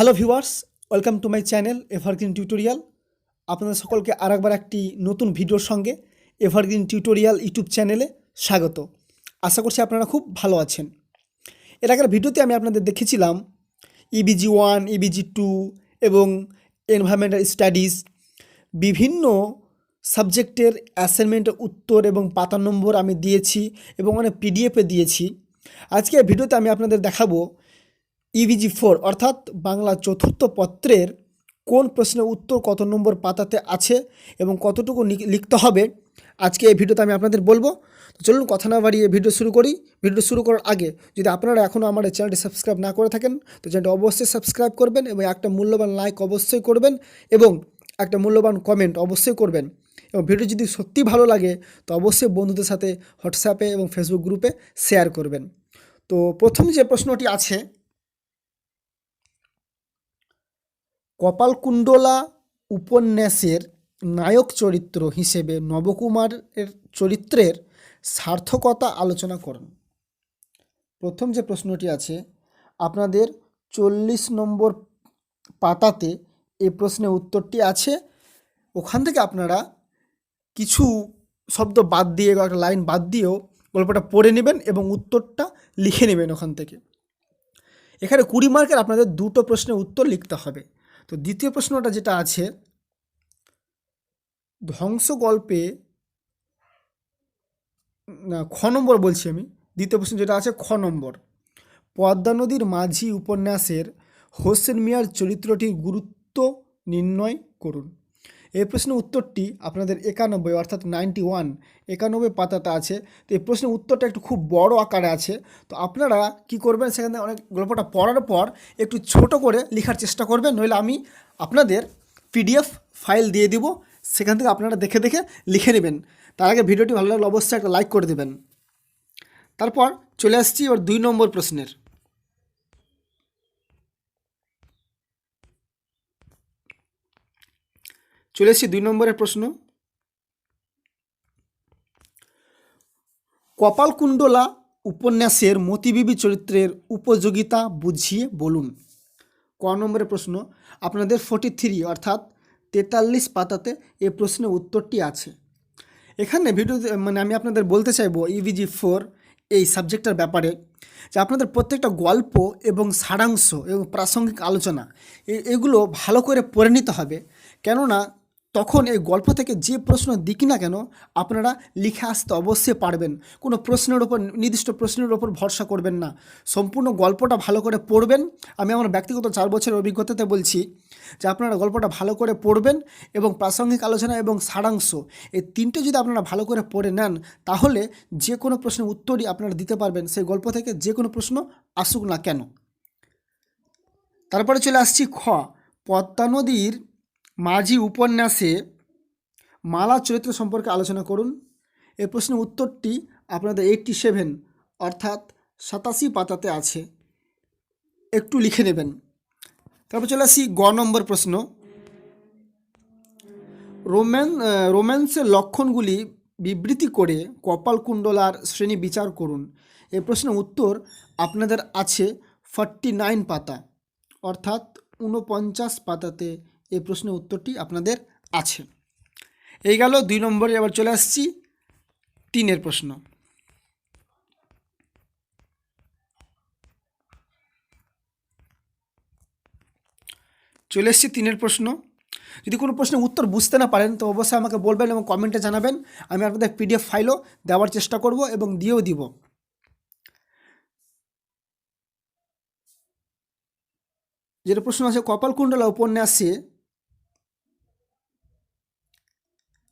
Hello viewers, welcome to my channel evergreen tutorial. আপনাদের সকলকে আরেকবার একটি নতুন ভিডিওর সঙ্গে এভারগ্রিন টিউটোরিয়াল ইউটিউব চ্যানেলে স্বাগত। আশা করছি আপনারা খুব ভালো আছেন। এর আগের ভিডিওতে আমি আপনাদের দেখেছিলাম EBG 1, EBG 2 এবং এনভায়রনমেন্টাল স্টাডিজ বিভিন্ন সাবজেক্টের অ্যাসাইনমেন্টের উত্তর এবং পাতা নম্বর আমি দিয়েছি এবং অনেক পিডিএফে দিয়েছি। আজকে ভিডিওতে আমি আপনাদের দেখাবো EBG 4 অর্থাৎ বাংলা চতুর্থ পত্রের কোন প্রশ্নের উত্তর কত নম্বর পাতাতে আছে এবং কতটুকু লিখতে হবে। আজকে এই ভিডিওতে আমি আপনাদের বলবো। তো চলুন কথা না বাড়িয়ে ভিডিও শুরু করি। ভিডিও শুরু করার আগে যদি আপনারা এখনও আমার এই চ্যানেলটি সাবস্ক্রাইব না করে থাকেন তো চ্যানেলটি অবশ্যই সাবস্ক্রাইব করবেন এবং একটা মূল্যবান লাইক অবশ্যই করবেন এবং একটা মূল্যবান কমেন্ট অবশ্যই করবেন। এবং ভিডিও যদি সত্যি ভালো লাগে তো অবশ্যই বন্ধুদের সাথে হোয়াটসঅ্যাপে এবং ফেসবুক গ্রুপে শেয়ার করবেন। তো প্রথম যে প্রশ্নটি আছে, কপালকুণ্ডলা উপন্যাসের নায়ক চরিত্র হিসেবে নবকুমারের চরিত্রের সার্থকতা আলোচনা করুন। প্রথম যে প্রশ্নটি আছে আপনাদের 40 নম্বর পাতাতে এই প্রশ্নের উত্তরটি আছে। ওখান থেকে আপনারা কিছু শব্দ বাদ দিয়ে একটা লাইন বাদ দিয়েও গল্পটা পড়ে নেবেন এবং উত্তরটা লিখে নেবেন ওখান থেকে। এখানে 20 মার্কের আপনাদের দুটো প্রশ্নের উত্তর লিখতে হবে। তো দ্বিতীয় প্রশ্নটা যেটা আছে, ধ্বংস গল্পে খ নম্বর বলছি আমি, দ্বিতীয় প্রশ্ন যেটা আছে খ নম্বর, পদ্মা নদীর মাঝি উপন্যাসের হোসেন মিয়ার চরিত্রটির গুরুত্ব নির্ণয় করুন। এই প্রশ্নের উত্তরটি আপনাদের 91 অর্থাৎ 91 পাতাতে আছে। তো এই প্রশ্নের উত্তরটা একটু খুব বড় আকারে আছে। তো আপনারা কি করবেন, সেখানে অনেক গল্পটা পড়ার পর একটু ছোট করে লেখার চেষ্টা করবেন, নইলে আমি আপনাদের PDF ফাইল দিয়ে দিব, সেখান থেকে আপনারা দেখে দেখে লিখে নেবেন। তার আগে ভিডিওটি ভালো লাগলে অবশ্যই একটা লাইক করে দেবেন। তারপর চলে আসছি এবার 2 নম্বর প্রশ্নের। চলে এসেছি 2 নম্বরের প্রশ্ন, কপালকুণ্ডলা উপন্যাসের মতিবিবি চরিত্রের উপযোগিতা বুঝিয়ে বলুন। ক নম্বরের প্রশ্ন আপনাদের 43 অর্থাৎ 43 পাতাতে এই প্রশ্নের উত্তরটি আছে। এখানে ভিডিও আমি আপনাদের বলতে চাইবো EBG 4 এই সাবজেক্টটার ব্যাপারে যে আপনাদের প্রত্যেকটা গল্প এবং সারাংশ এবং প্রাসঙ্গিক আলোচনা এগুলো ভালো করে পড়ে নিতে হবে। কেননা তখন এই গল্প থেকে যে প্রশ্ন দিক না কেন আপনারা লিখে আসতে অবশ্যই পারবেন। কোনো প্রশ্নের ওপর, নির্দিষ্ট প্রশ্নের ওপর ভরসা করবেন না, সম্পূর্ণ গল্পটা ভালো করে পড়বেন। আমি আমার ব্যক্তিগত 4 বছরের অভিজ্ঞতাতে বলছি যে আপনারা গল্পটা ভালো করে পড়বেন এবং প্রাসঙ্গিক আলোচনা এবং সারাংশ এই তিনটে যদি আপনারা ভালো করে পড়ে নেন তাহলে যে কোনো প্রশ্নের উত্তরই আপনারা দিতে পারবেন, সেই গল্প থেকে যে কোনো প্রশ্ন আসুক না কেন। তারপরে চলে আসছি খ, পদ্মা নদীর মাঝি উপন্যাসে মালা চরিত্র সম্পর্কে আলোচনা করুন। এই প্রশ্নের উত্তরটি আপনাদের 87 অর্থাৎ 87 পাতাতে আছে, একটু লিখে নেবেন। তারপর চলে আসি গ নম্বর প্রশ্ন, রোম্যান্সের লক্ষণগুলি বিবৃতি করে কপালকুণ্ডলার শ্রেণী বিচার করুন। এই প্রশ্নের উত্তর আপনাদের আছে 49 পাতা অর্থাৎ 49 পাতাতে এই প্রশ্নের উত্তরটি আপনাদের আছে। এই গেল 2 নম্বরে। আবার চলে আসছি 3 প্রশ্ন। চলে এসছি 3 প্রশ্ন। যদি কোনো প্রশ্নের উত্তর বুঝতে না পারেন তো অবশ্যই আমাকে বলবেন এবং কমেন্টে জানাবেন। আমি আপনাদের PDF ফাইলও দেওয়ার চেষ্টা করব এবং দিয়েও দিব। যেটা প্রশ্ন আছে, কপালকুণ্ডলা উপন্যাসে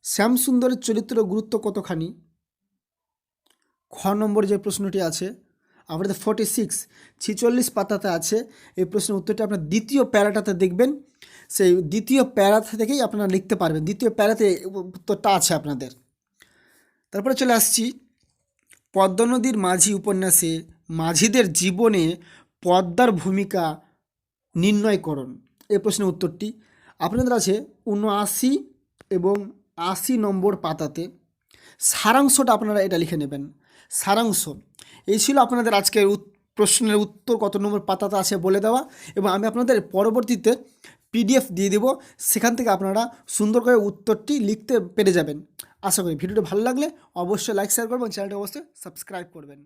শ্যামসুন্দরের চরিত্র গুরুত্ব কতখানি। খ নম্বর যে প্রশ্নটি আছে আমাদের 46 পাতাতে আছে। এই প্রশ্নের উত্তরটি আপনার দ্বিতীয় প্যারাটাতে দেখবেন, সেই দ্বিতীয় প্যারা থেকেই আপনারা লিখতে পারবেন। দ্বিতীয় প্যারাতে উত্তরটা আছে আপনাদের। তারপরে চলে আসছি পদ্মা নদীর মাঝি উপন্যাসে মাঝিদের জীবনে পদ্মার ভূমিকা নির্ণয় করুন। এই প্রশ্নের উত্তরটি আপনাদের আছে 79 এবং 80 নম্বর পাতাতে। সারাংশটা আপনারা এটা লিখে নেবেন। সারাংশ এই ছিল আপনাদের আজকের প্রশ্নের উত্তর কত নম্বর পাতাতে আছে বলে দেওয়া, এবং আমি আপনাদের পরবর্তীতে পিডিএফ দিয়ে দেবো, সেখান থেকে আপনারা সুন্দর করে উত্তরটি লিখতে পেরে যাবেন। আশা করি ভিডিওটি ভালো লাগলে অবশ্যই লাইক শেয়ার করবেন, চ্যানেলটি অবশ্যই সাবস্ক্রাইব করবেন।